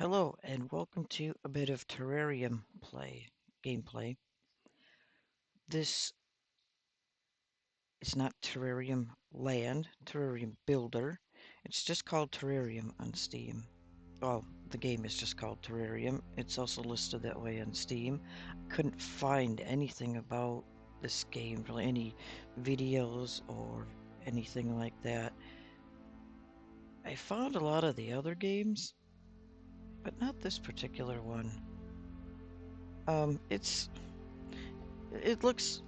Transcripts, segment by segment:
Hello and welcome to a bit of Terrarium gameplay. This is not Terrarium Land, Terrarium Builder. It's just called Terrarium on Steam. Well, the game is just called Terrarium. It's also listed that way on Steam. Couldn't find anything about this game, really any videos or anything like that. I found a lot of the other games, but not this particular one. It looks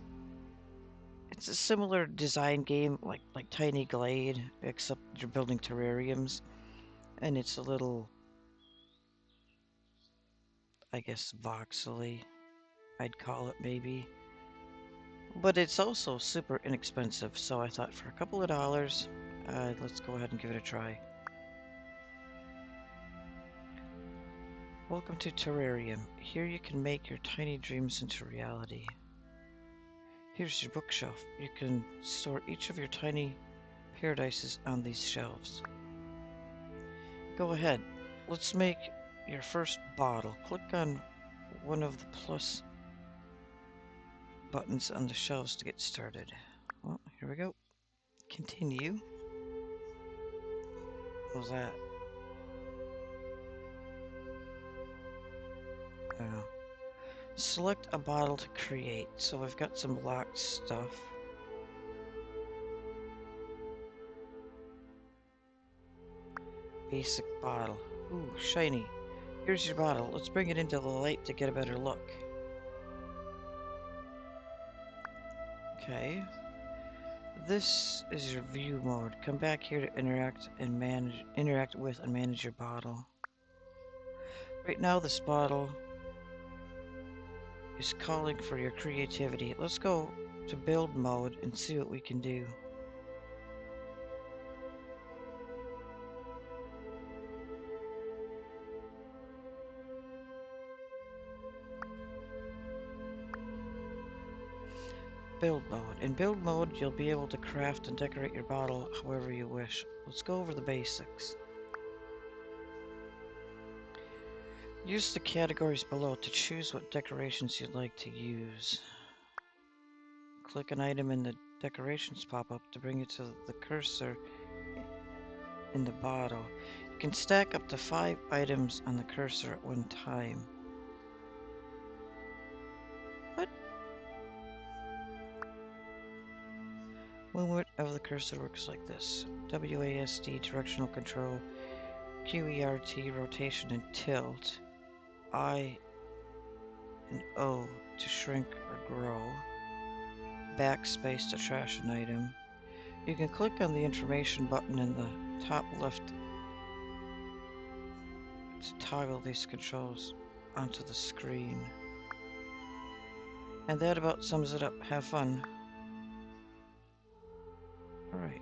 It's a similar design game like Tiny GladISH, except you're building terrariums, and it's a little, I guess, voxely, I'd call it maybe. But it's also super inexpensive, so I thought for a couple of dollars, let's go ahead and give it a try. Welcome to Terrarium. Here you can make your tiny dreams into reality. Here's your bookshelf. You can store each of your tiny paradises on these shelves. Go ahead. Let's make your first bottle. Click on one of the plus buttons on the shelves to get started. Well, here we go. Continue. What was that? Oh. Select a bottle to create. So I've got some locked stuff. Basic bottle. Ooh, shiny. Here's your bottle. Let's bring it into the light to get a better look. Okay. This is your view mode. Come back here to interact with and manage your bottle. Right now this bottle is calling for your creativity. Let's go to build mode and see what we can do. Build mode. In build mode, you'll be able to craft and decorate your bottle however you wish. Let's go over the basics. Use the categories below to choose what decorations you'd like to use. Click an item in the decorations pop-up to bring you to the cursor in the bottle. You can stack up to 5 items on the cursor at one time. What? Movement of the cursor works like this. WASD directional control, QERT rotation and tilt, I and O to shrink or grow, backspace to trash an item. You can click on the information button in the top left to toggle these controls onto the screen. And that about sums it up. Have fun. Alright.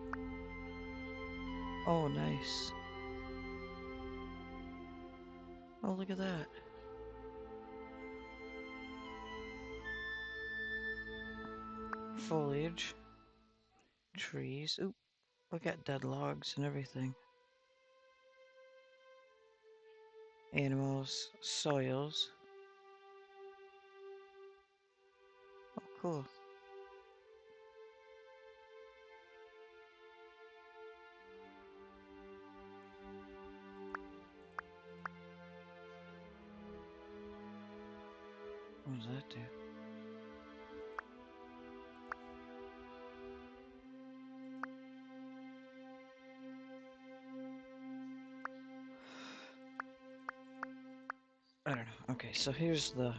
Oh, nice. Oh, look at that. Foliage. Trees. Oop. Look at dead logs and everything. Animals. Soils. Oh, cool. What does that do? I don't know. Okay, so here's the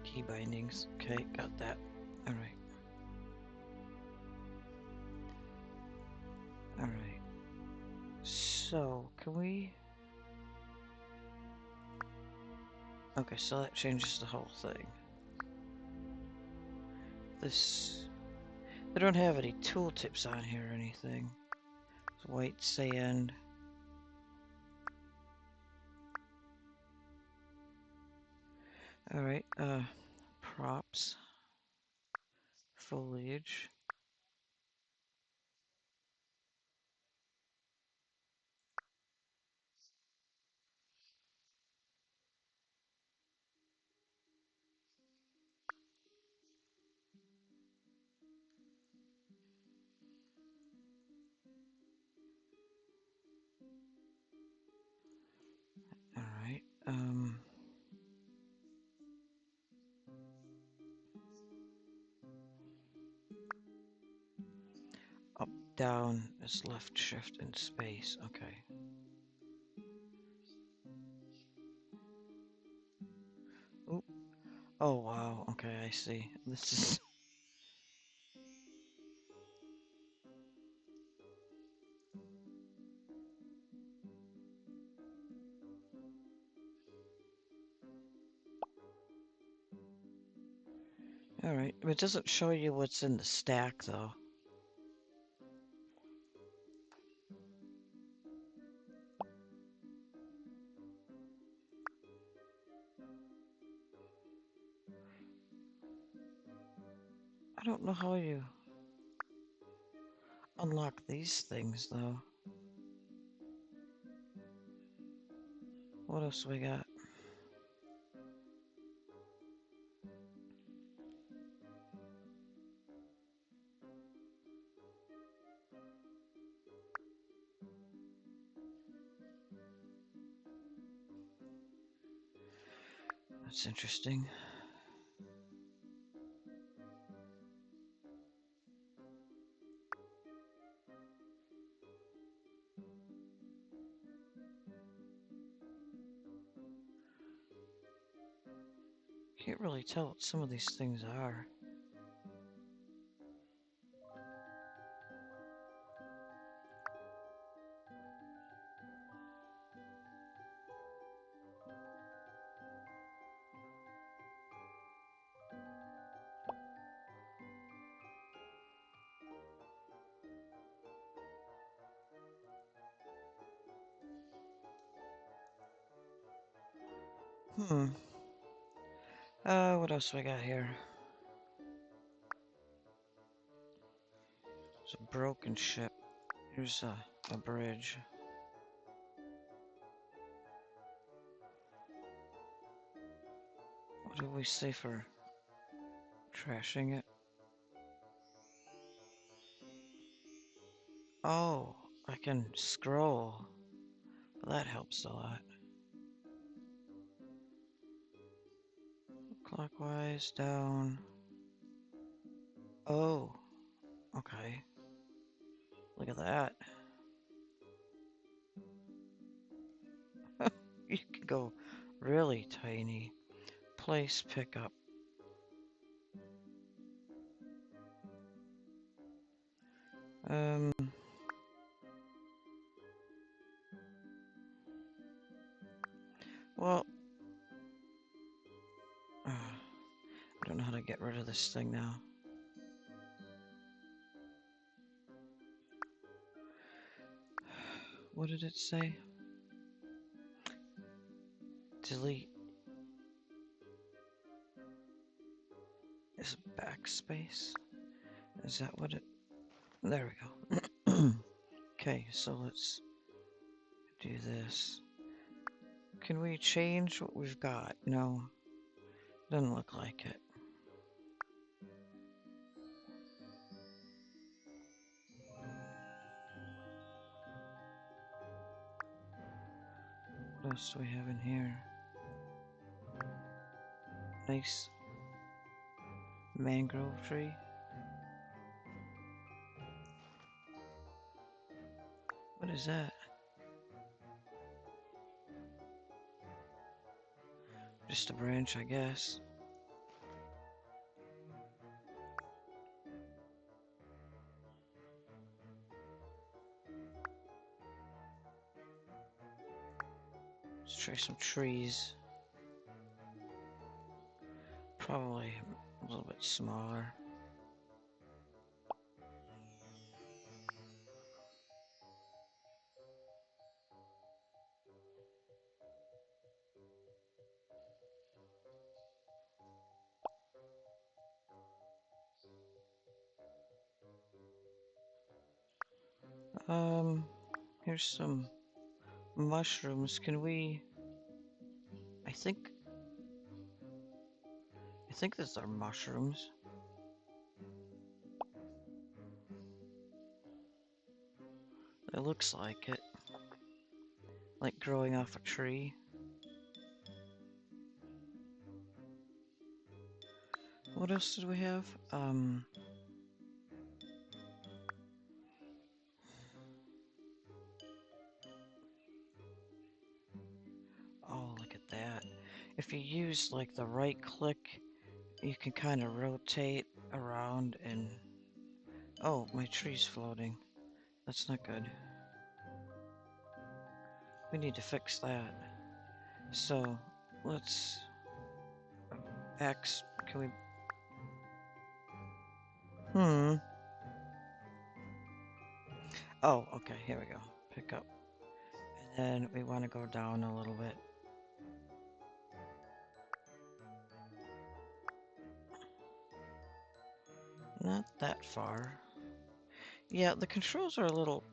key bindings. Okay, got that. Alright. Alright. So, can we... Okay, so that changes the whole thing. This... They don't have any tooltips on here or anything. It's white sand. Alright, props. Foliage. down is left shift and space. Okay. Oop. Oh wow. Okay, I see. This is all right. It doesn't show you what's in the stack though. I don't know how you unlock these things though. What else we got? That's interesting. Can't really tell what some of these things are. Hmm. What else we got here? It's a broken ship. Here's a bridge. What do we say for trashing it? Oh, I can scroll. Well, that helps a lot. Clockwise, down. Oh, okay. Look at that. You can go really tiny. Place pickup. Um, well, I don't know how to get rid of this thing now. What did it say? Delete. Is it backspace? Is that what it... There we go. Okay, so let's do this. Can we change what we've got? No, doesn't look like it. What else do we have in here? Nice mangrove tree. What is that? Just a branch, I guess. Let's try some trees. Probably a little bit smaller. Here's some mushrooms. Can we... I think these are mushrooms. It looks like it. Like growing off a tree. What else did we have? if you use like the right click, you can kind of rotate around and... Oh, my tree's floating. That's not good. We need to fix that. So, let's... X, can we... Oh, okay, here we go. Pick up. And then we want to go down a little bit. Not that far. Yeah, the controls are a little...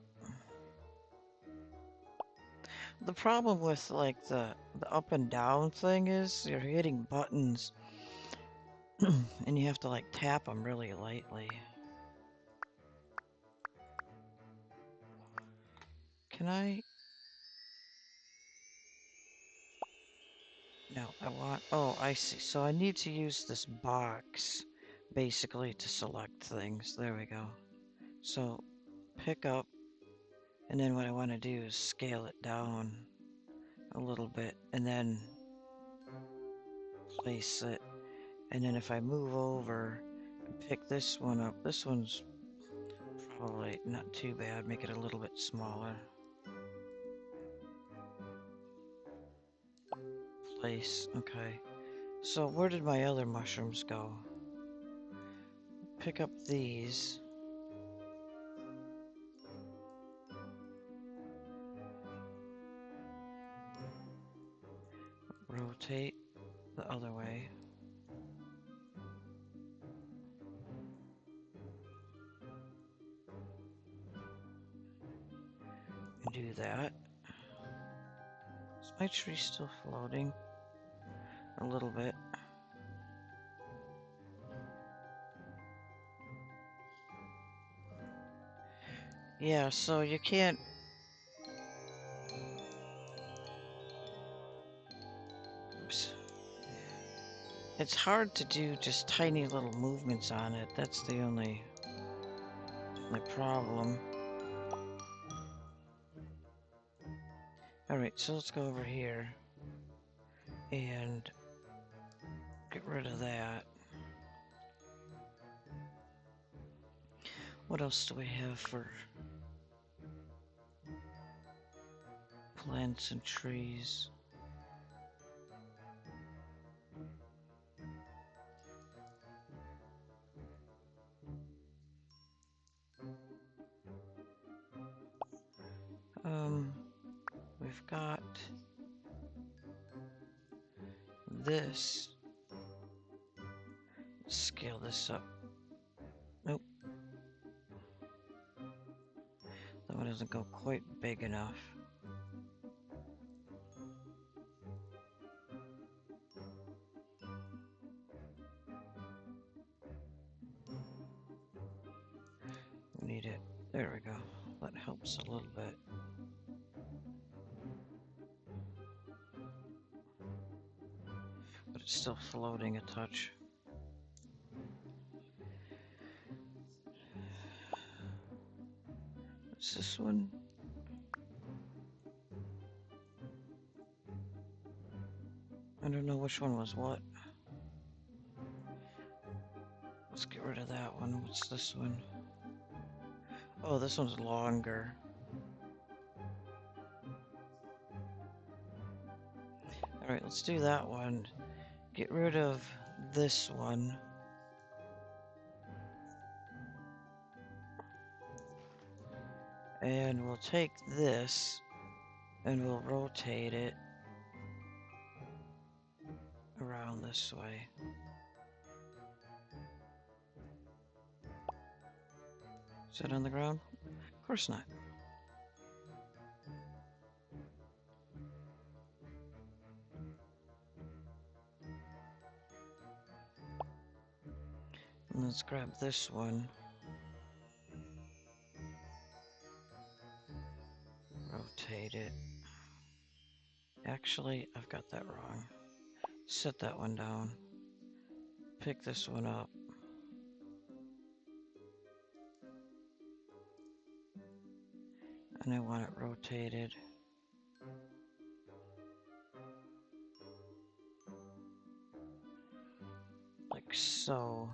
The problem with like the up and down thing is you're hitting buttons and you have to like tap them really lightly. Can I... No, I want... Oh, I see. So I need to use this box basically to select things. There we go. So pick up, and then what I want to do is scale it down a little bit and then place it. And then if I move over and pick this one up, this one's probably not too bad. Make it a little bit smaller. Place, okay. So where did my other mushrooms go? Pick up these. Rotate the other way. And do that. Is my tree still floating? A little bit. Yeah, so you can't... Oops. It's hard to do just tiny little movements on it. That's the only problem. Alright, so let's go over here and get rid of that. What else do we have for plants and trees? We've got this. Let's scale this up. Nope. That one doesn't go quite big enough. We need it. There we go. That helps a little bit. But it's still floating a touch. What's this one? I don't know which one was what. Let's get rid of that one. What's this one? Oh, this one's longer. Alright, let's do that one. Get rid of this one. And we'll take this and we'll rotate it around this way. Is that on the ground? Of course not. And let's grab this one. Rotate it. Actually, I've got that wrong. Set that one down. Pick this one up. And I want it rotated. so.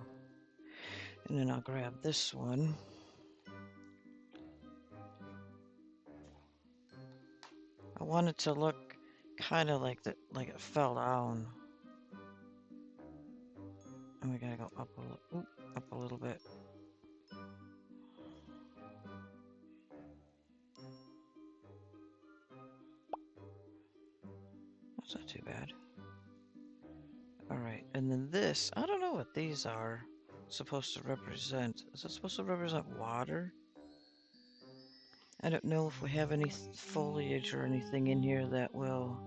And then I'll grab this one. I want it to look kind of like like it fell down. And we gotta go up a little bit. That's not too bad. Alright, and then this, I don't know what these are supposed to represent. Is it supposed to represent water? I don't know if we have any foliage or anything in here that will...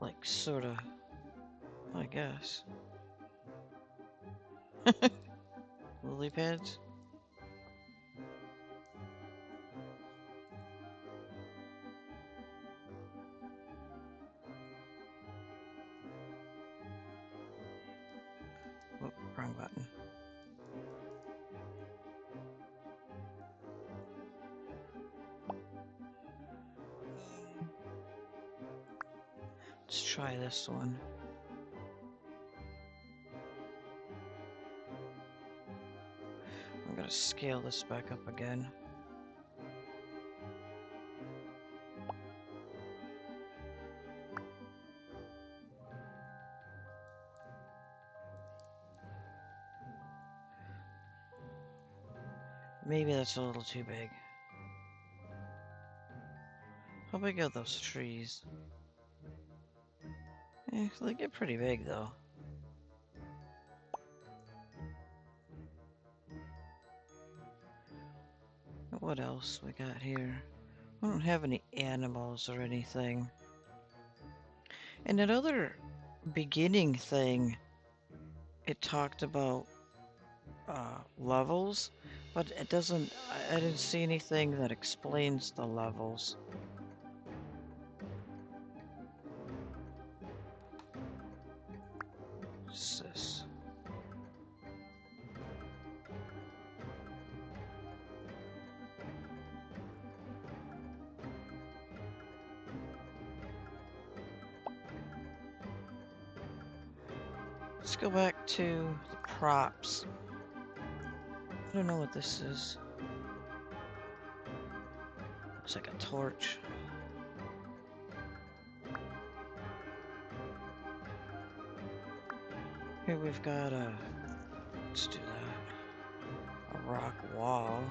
like, sorta... I guess. Lily pads? Whoop, wrong button. Let's try this one. I'm gonna scale this back up again. Maybe that's a little too big. How big are those trees? They get pretty big though. What else we got here? I don't have any animals or anything. And that other beginning thing, it talked about levels, but it doesn't, I didn't see anything that explains the levels. What's this? Let's go back to the props. I don't know what this is. Looks like a torch. Here we've got a, let's do that, a rock wall.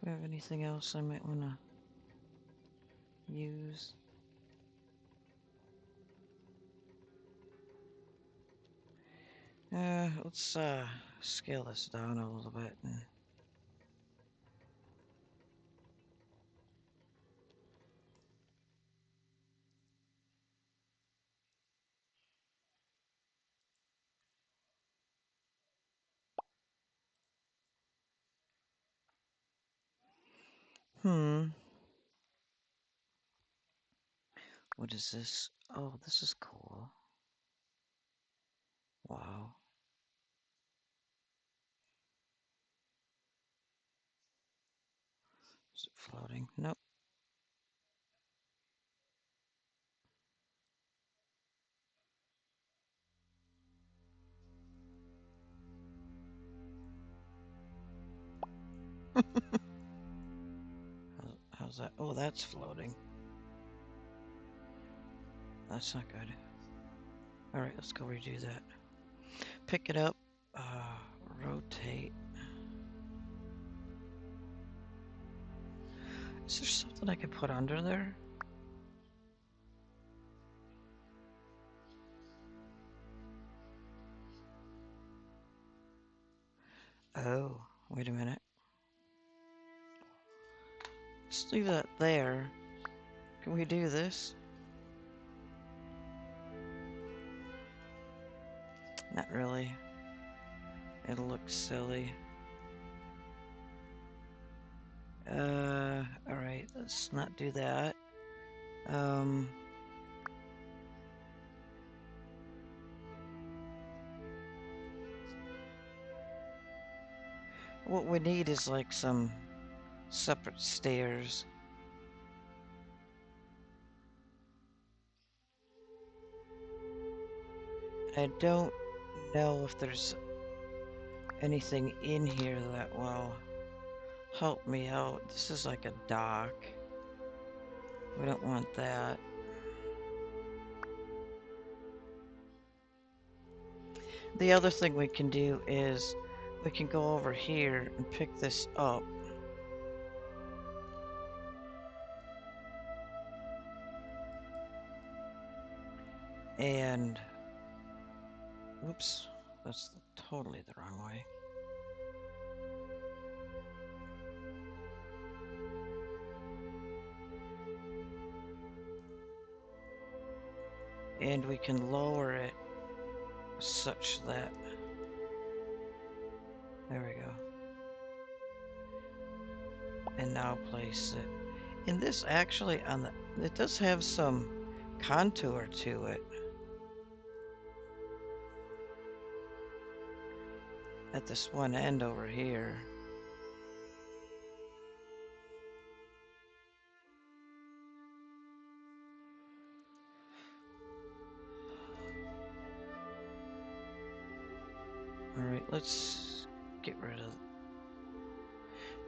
Do we have anything else I might want to use? Let's scale this down a little bit. What is this? Oh, this is cool. Wow. Is it floating? Nope. How's that? Oh, that's floating. That's not good. Alright, let's go redo that. Pick it up. Rotate. Is there something I can put under there? Oh, wait a minute. Let's leave that there. Can we do this? Not really. It'll look silly. Alright, let's not do that. What we need is like some separate stairs. I don't know if there's anything in here that will help me out. This is like a dock. We don't want that. The other thing we can do is we can go over here and pick this up. And, whoops, that's totally the wrong way. And we can lower it such that, there we go. And now place it. And this actually on the, it does have some contour to it. At this one end over here. Alright, let's get rid of...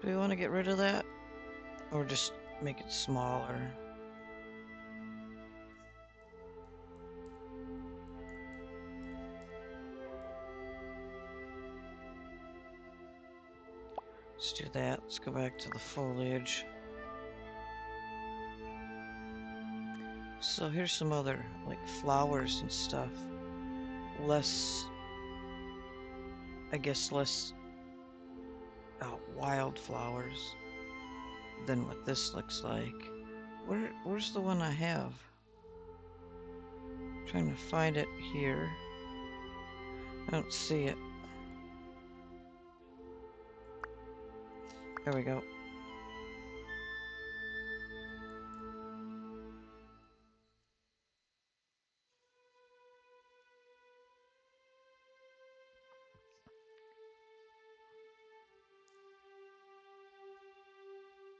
Do we want to get rid of that? Or just make it smaller? Let's do that. Let's go back to the foliage. So here's some other, like, flowers and stuff. Less... I guess less... wild flowers than what this looks like. Where's the one I have? I'm trying to find it here. I don't see it. There we go.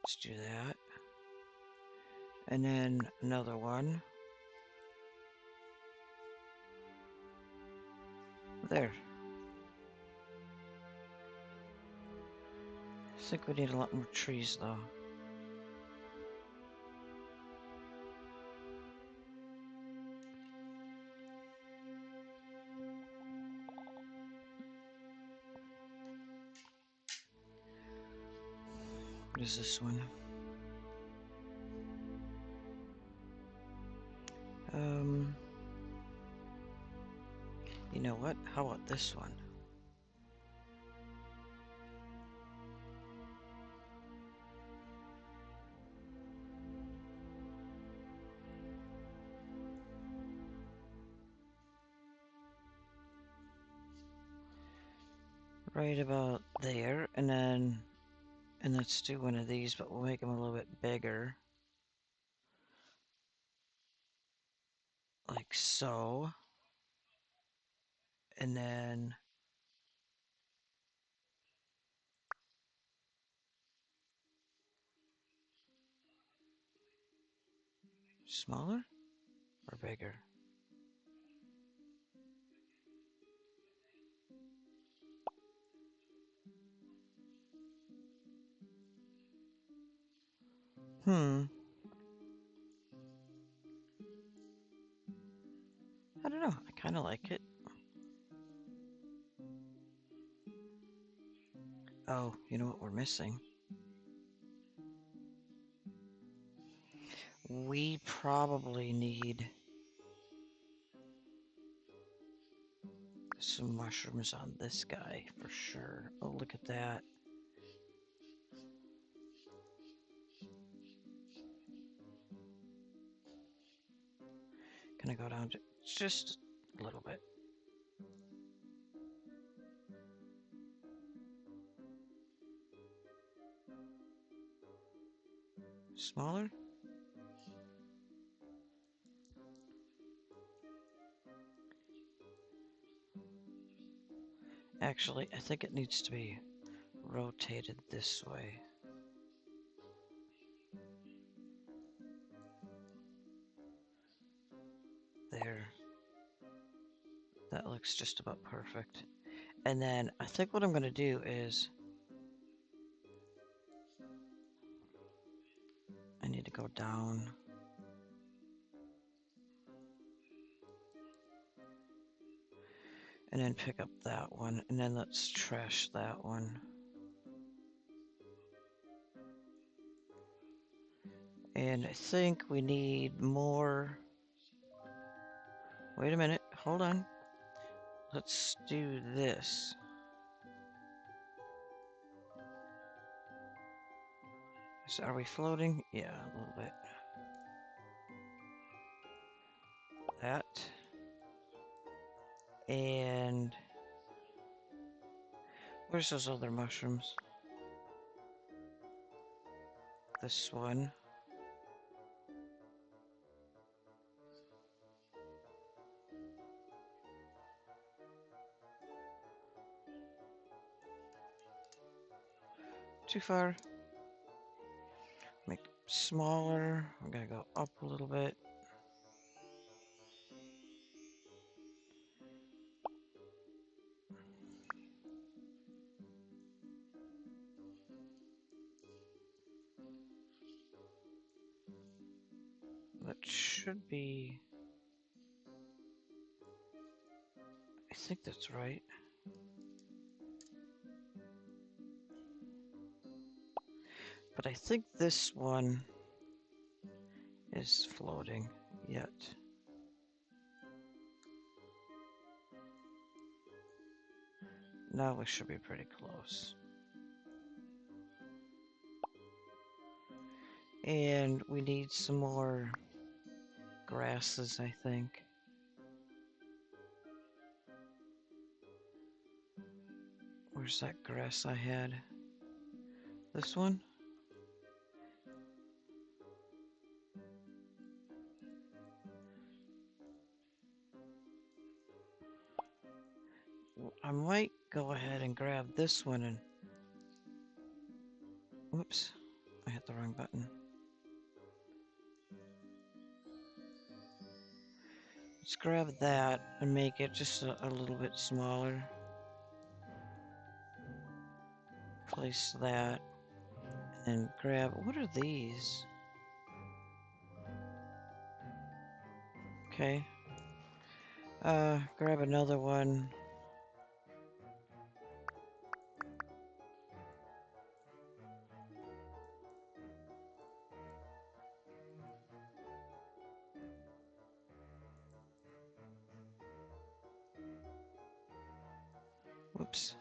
Let's do that. And then another one. There. I think we need a lot more trees though. What is this one? You know what? How about this one? Right about there, and let's do one of these, but we'll make them a little bit bigger. Like so. And then smaller or bigger? I don't know. I kind of like it. Oh, you know what we're missing? We probably need some mushrooms on this guy for sure. Oh, look at that. Can I go down to just a little bit? Smaller? Actually, I think it needs to be rotated this way. There. That looks just about perfect. And then I think what I'm going to do is I need to go down. And then pick up that one. And then let's trash that one. And I think we need more. Wait a minute. Hold on. Let's do this. So are we floating? Yeah, a little bit. That. And where's those other mushrooms? This one. Too far. Make it smaller. I'm gonna go up a little bit. That should be... I think that's right. But I think this one is floating yet. Now we should be pretty close. And we need some more grasses, I think. Where's that grass I had? This one? I might go ahead and grab this one and... Whoops, I hit the wrong button. Let's grab that and make it just a little bit smaller. Place that. And grab... What are these? Okay. Grab another one. Whoops.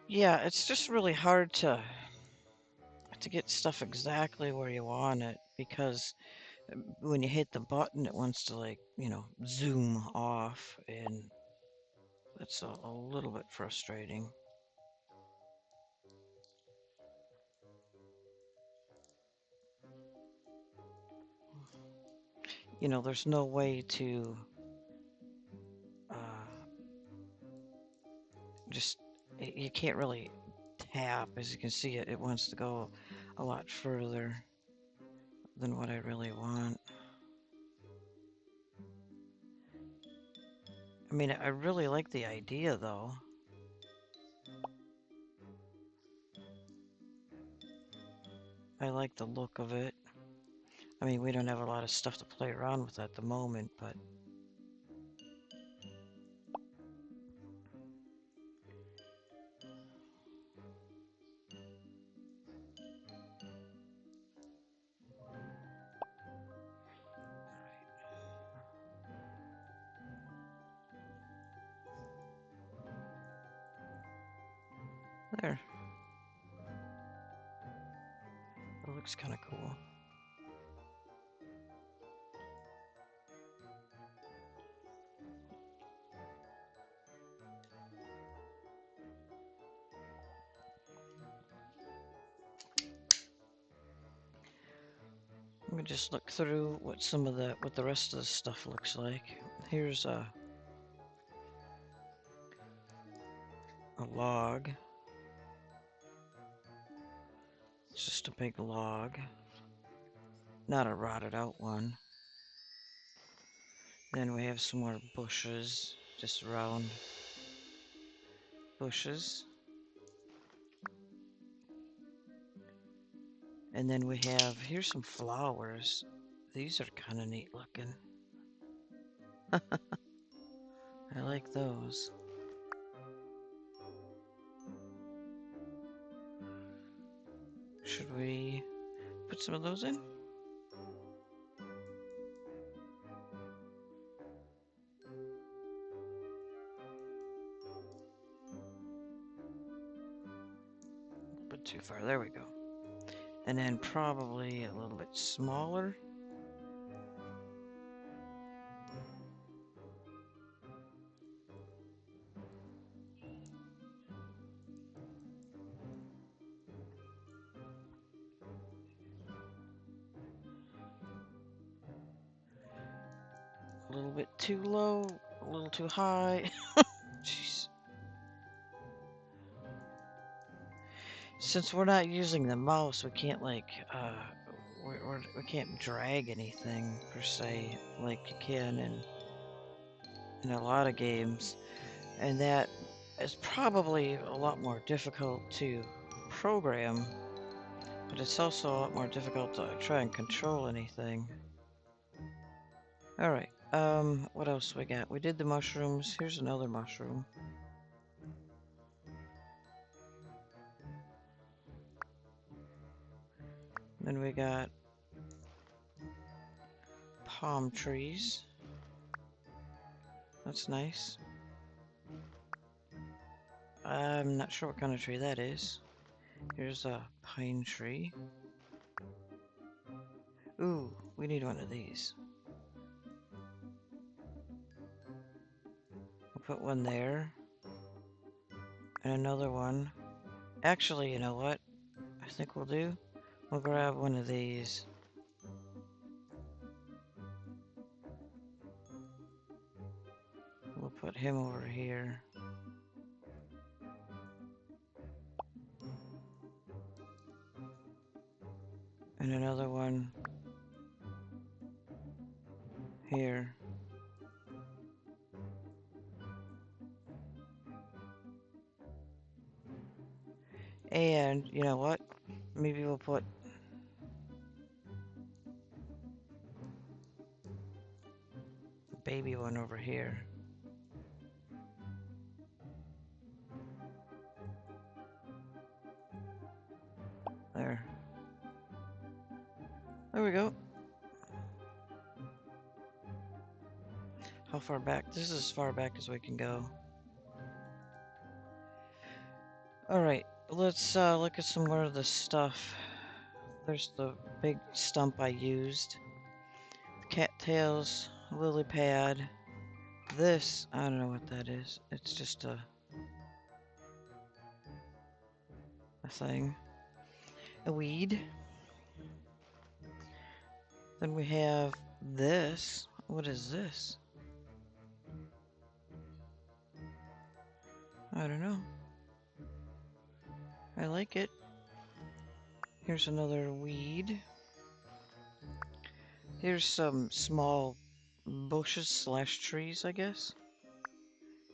Yeah, it's just really hard to get stuff exactly where you want it, because when you hit the button it wants to, like, you know, zoom off, and that's a little bit frustrating. You know, there's no way to just, you can't really tap. As you can see, it wants to go a lot further than what I really want. I mean, I really like the idea, though. I like the look of it. I mean, we don't have a lot of stuff to play around with at the moment, but... There. That looks kind of cool. Let me just look through what the rest of the stuff looks like. Here's a log. It's just a big log. Not a rotted out one. Then we have some more bushes. Just round bushes. And then we have, here's some flowers. These are kind of neat looking. I like those. Should we put some of those in? A bit too far. There we go. And then probably a little bit smaller. A little bit too low, a little too high. Jeez. Since we're not using the mouse, we can't like, we can't drag anything per se, like you can in a lot of games. And that is probably a lot more difficult to program, but it's also a lot more difficult to try and control anything. Alright, what else we got? We did the mushrooms. Here's another mushroom. Then we got palm trees. That's nice. I'm not sure what kind of tree that is. Here's a pine tree. Ooh, we need one of these. We'll put one there. And another one. Actually, you know what I think we'll do? We'll grab one of these. We'll put him over here. And another one here. And, you know what? Maybe we'll put the baby one over here. There. There we go. How far back? This is as far back as we can go. Alright, let's look at some more of the stuff. There's the big stump I used. Cattails, lily pad. This, I don't know what that is. It's just a thing. A weed. Then we have this. What is this? I don't know. I like it. Here's another weed. Here's some small bushes slash trees, I guess.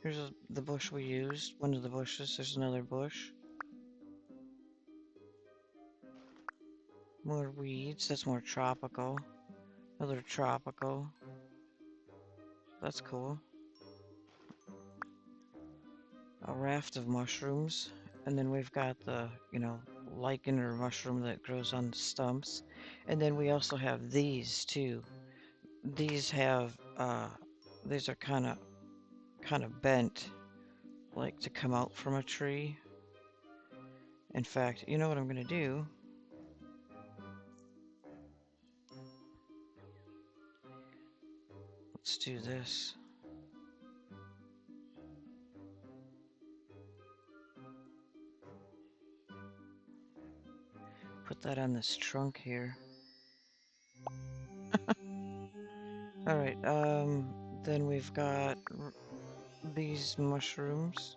Here's the bush we used. One of the bushes. There's another bush. More weeds. That's more tropical. Another tropical. That's cool. A raft of mushrooms. And then we've got the, lichen or mushroom that grows on stumps. And then we also have these too. These have, these are kind of bent, like to come out from a tree. In fact, you know what I'm going to do? Let's do this. Put that on this trunk here. Alright, Then we've got these mushrooms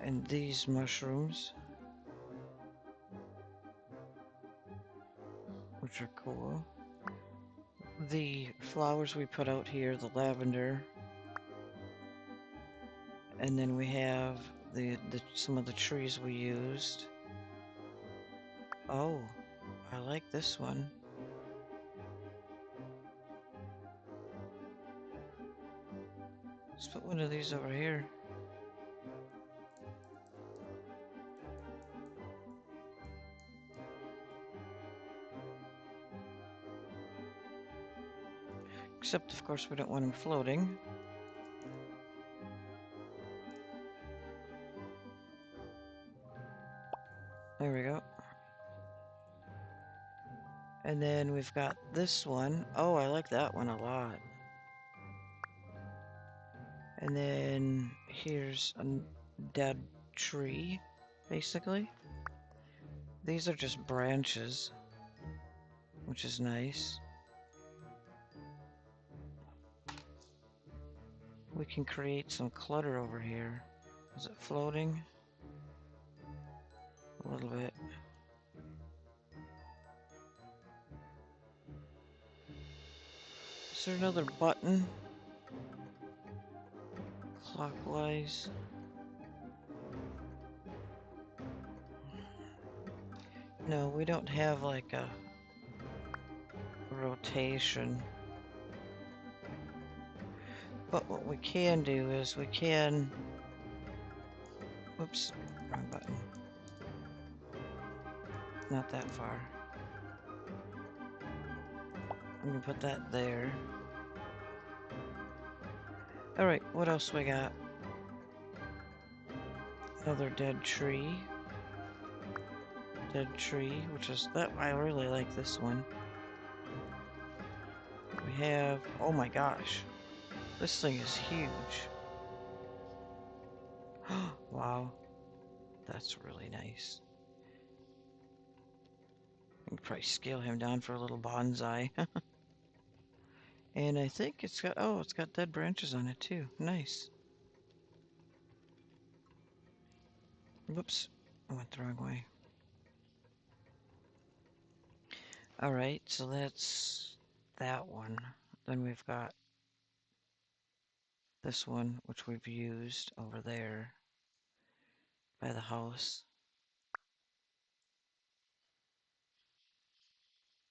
and these mushrooms, which are cool. The flowers we put out here, the lavender, and then we have the some of the trees we used. Oh, I like this one. Let's put one of these over here. Except, of course, we don't want them floating. There we go. And then we've got this one. Oh, I like that one a lot. And then here's a dead tree, basically. These are just branches, which is nice. We can create some clutter over here. Is it floating? A little bit. Is there another button? Clockwise. No, we don't have like a rotation. But what we can do is we can... Whoops, wrong button. Not that far. I'm gonna put that there. Alright, what else we got? Another dead tree. Dead tree, which is that I really like this one. We have, oh my gosh, this thing is huge. Wow, that's really nice. You can probably scale him down for a little bonsai. And I think it's got, oh, it's got dead branches on it too. Nice. Whoops, I went the wrong way. Alright, so that's that one. Then we've got this one, which we've used over there by the house.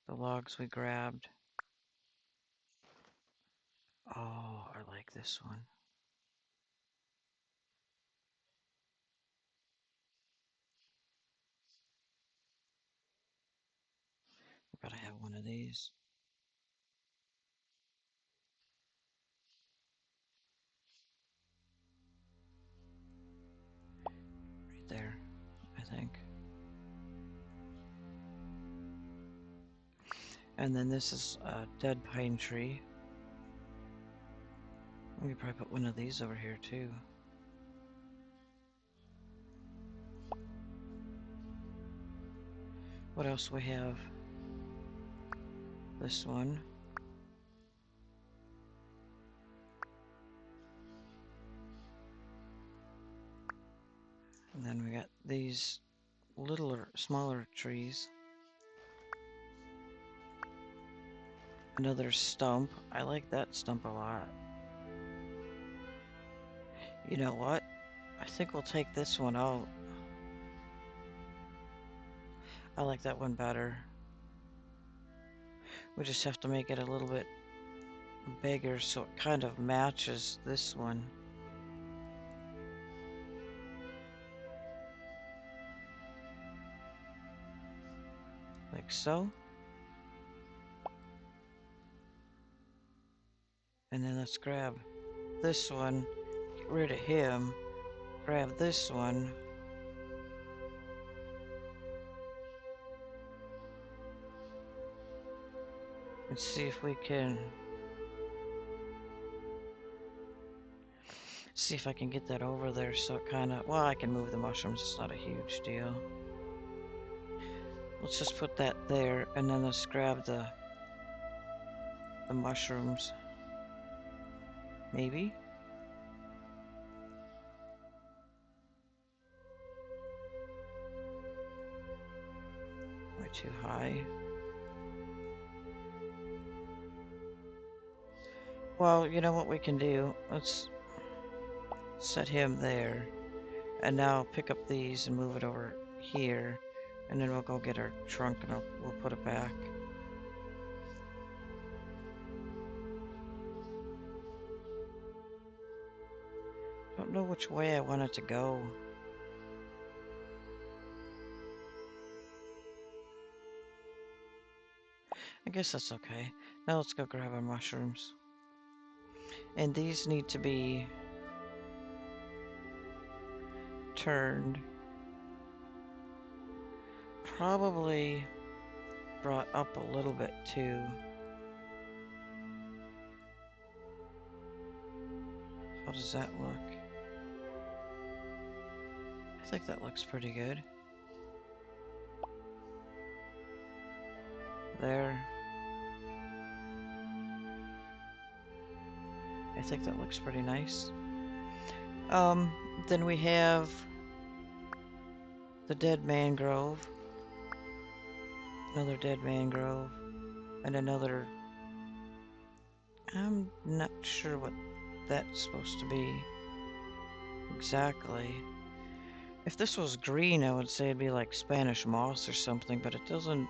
The logs we grabbed. Oh, I like this one. I've got to have one of these. Right there, I think. And then this is a dead pine tree. We could probably put one of these over here too. What else we have? This one. And then we got these littler, smaller trees. Another stump. I like that stump a lot. You know what? I think we'll take this one out. I like that one better. We just have to make it a little bit bigger so it kind of matches this one. Like so. And then let's grab this one, get rid of him, grab this one. And see if we can... See if I can get that over there so it kind of... Well, I can move the mushrooms, it's not a huge deal. Let's just put that there, and then let's grab the mushrooms. Maybe? Way too high. Well, you know what we can do? Let's set him there. And now pick up these and move it over here. And then we'll go get our trunk and we'll put it back. Don't know which way I want it to go. I guess that's okay. Now let's go grab our mushrooms. And these need to be turned. Probably brought up a little bit too. How does that look? I think that looks pretty good. There. I think that looks pretty nice. Then we have the dead mangrove. Another dead mangrove. And another... I'm not sure what that's supposed to be exactly. If this was green, I would say it'd be like Spanish moss or something, but it doesn't...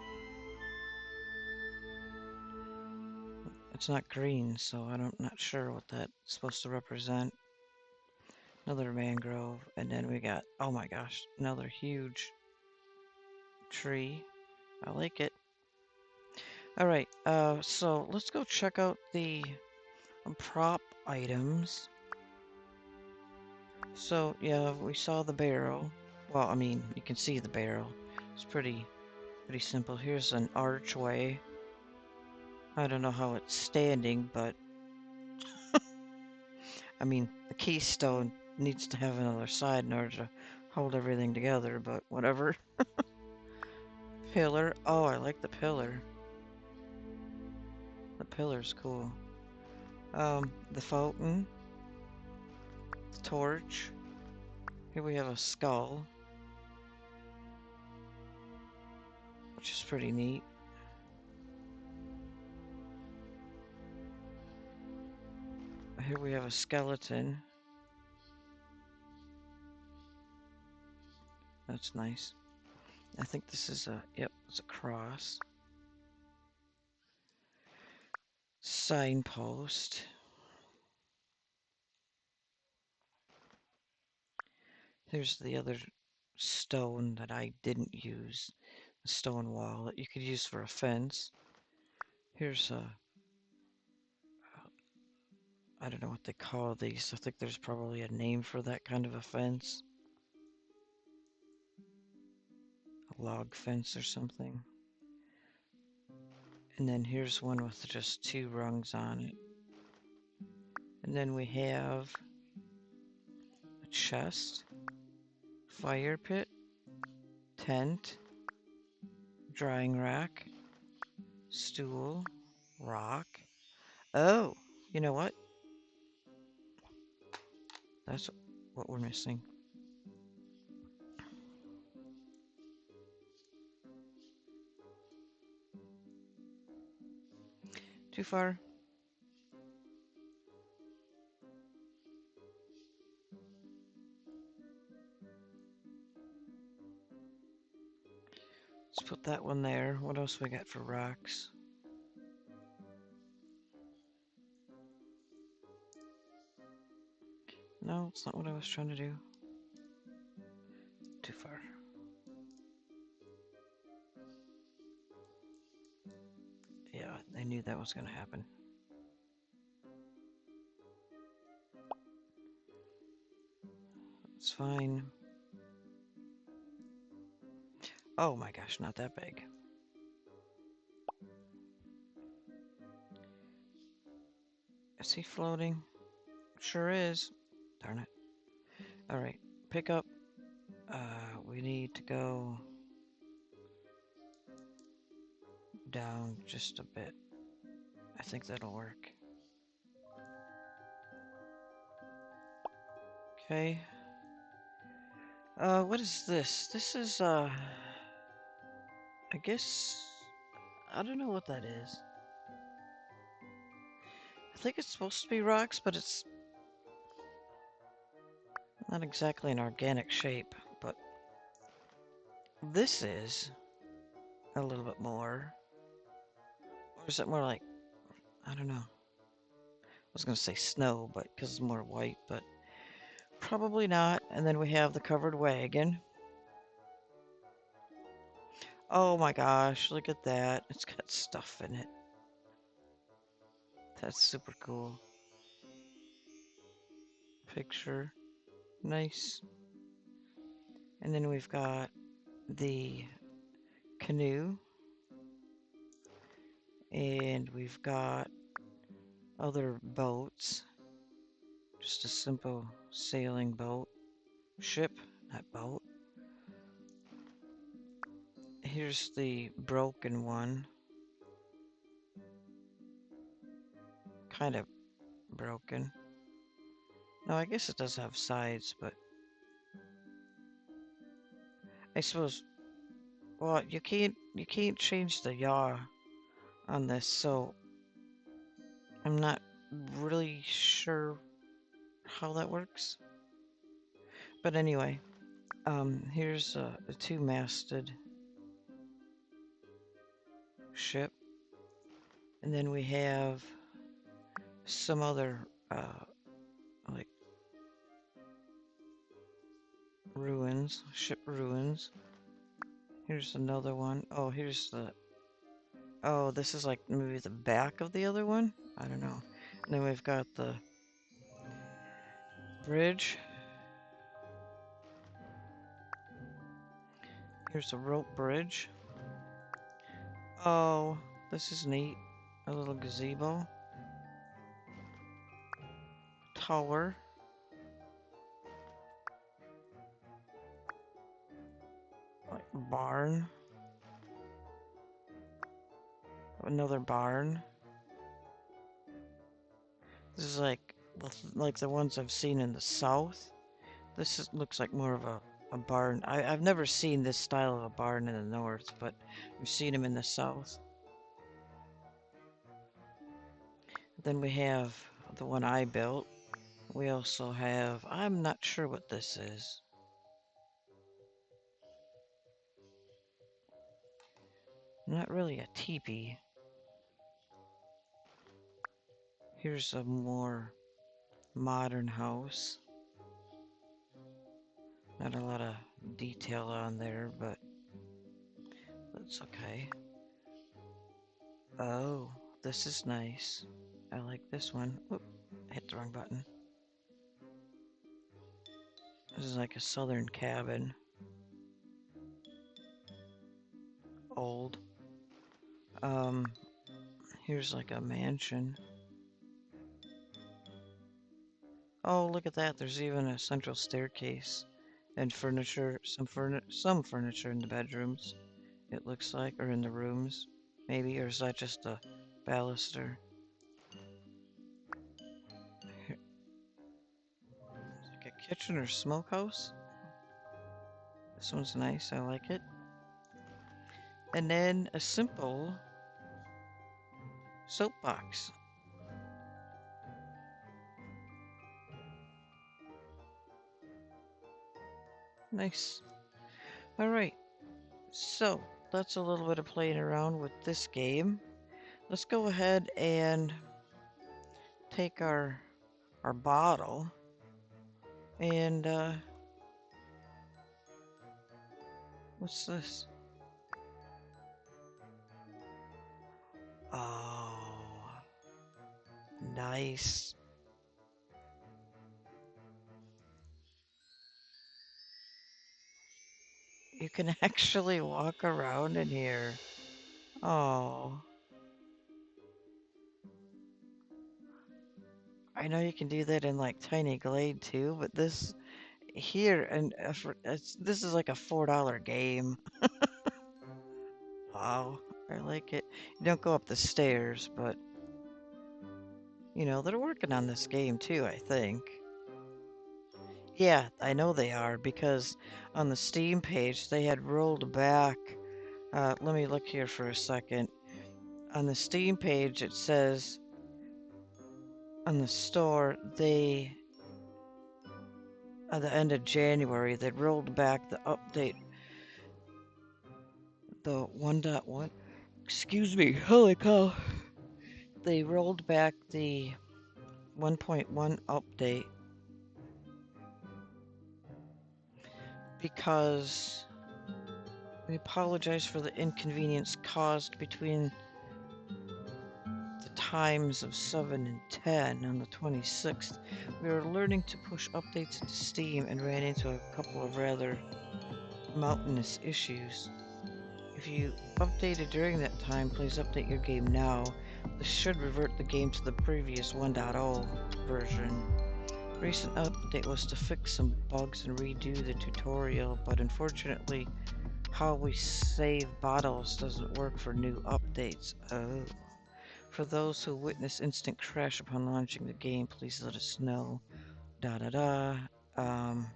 It's not green, so I'm not sure what that's supposed to represent. Another mangrove, and then we got, oh my gosh, another huge tree. I like it. Alright, so let's go check out the prop items. So, yeah, we saw the barrel. Well, I mean, you can see the barrel. It's pretty simple. Here's an archway. I don't know how it's standing, but I mean, the keystone needs to have another side in order to hold everything together, but whatever. Pillar. Oh, I like the pillar. The pillar's cool. The fountain. The torch. Here we have a skull, which is pretty neat. Here we have a skeleton. That's nice. I think this is a, yep, it's a cross. Signpost. Here's the other stone that I didn't use. A stone wall that you could use for a fence. Here's a, I don't know what they call these. I think there's probably a name for that kind of a fence. A log fence or something. And then here's one with just 2 rungs on it. And then we have a chest, fire pit, tent, drying rack, stool, rock. Oh, you know what? That's what we're missing. Too far. Let's put that one there. What else we got for rocks? No, it's not what I was trying to do. Too far. Yeah, I knew that was going to happen. It's fine. Oh my gosh, not that big. Is he floating? Sure is. Darn it. Alright, pick up. We need to go down just a bit. I think that'll work. Okay. What is this? This is, I guess, I don't know what that is. I think it's supposed to be rocks, but it's not exactly an organic shape, but this is a little bit more. Or is it more like, I don't know. I was going to say snow, but because it's more white, but probably not. And then we have the covered wagon. Oh my gosh, look at that. It's got stuff in it. That's super cool. Picture. Nice. And then we've got the canoe. And we've got other boats. Just a simple sailing boat. Ship, not boat. Here's the broken one. Kind of broken. No, I guess it does have sides, but I suppose, well, you can't change the yaw on this, so I'm not really sure how that works. But anyway, here's a two-masted ship, and then we have some other like ruins, ship ruins. Here's another one. Oh, here's the. Oh, this is like maybe the back of the other one. I don't know. And then we've got the bridge. Here's a rope bridge. Oh, this is neat. A little gazebo. Tower. Like barn. Another barn. This is like the ones I've seen in the south. Looks like more of a barn. I've never seen this style of a barn in the north, but we've seen them in the south. Then we have the one I built. We also have, I'm not sure what this is. Not really a teepee. Here's a more modern house. Not a lot of detail on there, but that's okay. Oh, this is nice. I like this one. Oop, I hit the wrong button. This is like a southern cabin. Old. Um, here's like a mansion. Oh, look at that. There's even a central staircase and furniture, some furniture in the bedrooms, it looks like, or in the rooms, maybe, or is that just a baluster? It's like a kitchen or smokehouse. This one's nice. I like it. And then a simple soapbox. Nice. All right. So that's a little bit of playing around with this game. Let's go ahead and take our bottle and what's this? Oh, nice. You can actually walk around in here. Oh, I know you can do that in like Tiny Glade too, but this here and this is like a $4 game. Wow, I like it. You don't go up the stairs, but you know, they're working on this game too, I think. Yeah, I know they are because on the Steam page they had rolled back. Let me look here for a second. On the Steam page it says on the store they at the end of January they rolled back the update, the 1.1. Excuse me, holy cow. They rolled back the 1.1 update because we apologize for the inconvenience caused between the times of 7 and 10 on the 26th. We were learning to push updates into Steam and ran into a couple of rather mountainous issues. If you updated during that time, please update your game now. This should revert the game to the previous 1.0 version. Recent update was to fix some bugs and redo the tutorial, but unfortunately, how we save bottles doesn't work for new updates. Oh. For those who witness instant crash upon launching the game, please let us know. Da da da. Um,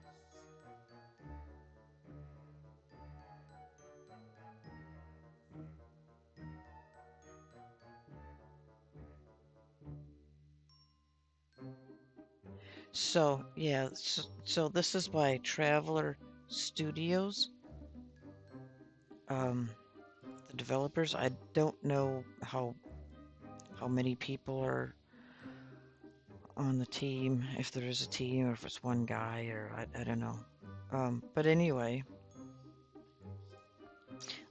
so yeah, so this is by Traveler Studios. Um, the developers. I don't know how many people are on the team, if there is a team, or if it's one guy, or I don't know. But anyway,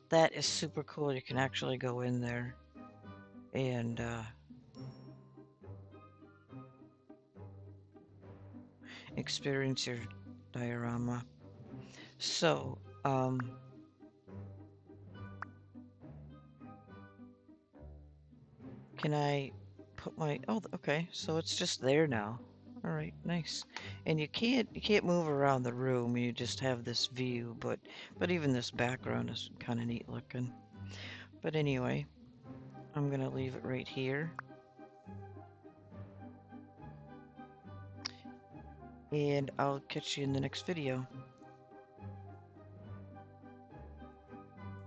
that is super cool. You can actually go in there and experience your diorama. So, can I put my... Oh, okay. So it's just there now. All right, nice. And you can't move around the room. You just have this view, but even this background is kind of neat looking. But anyway, I'm gonna leave it right here. And I'll catch you in the next video.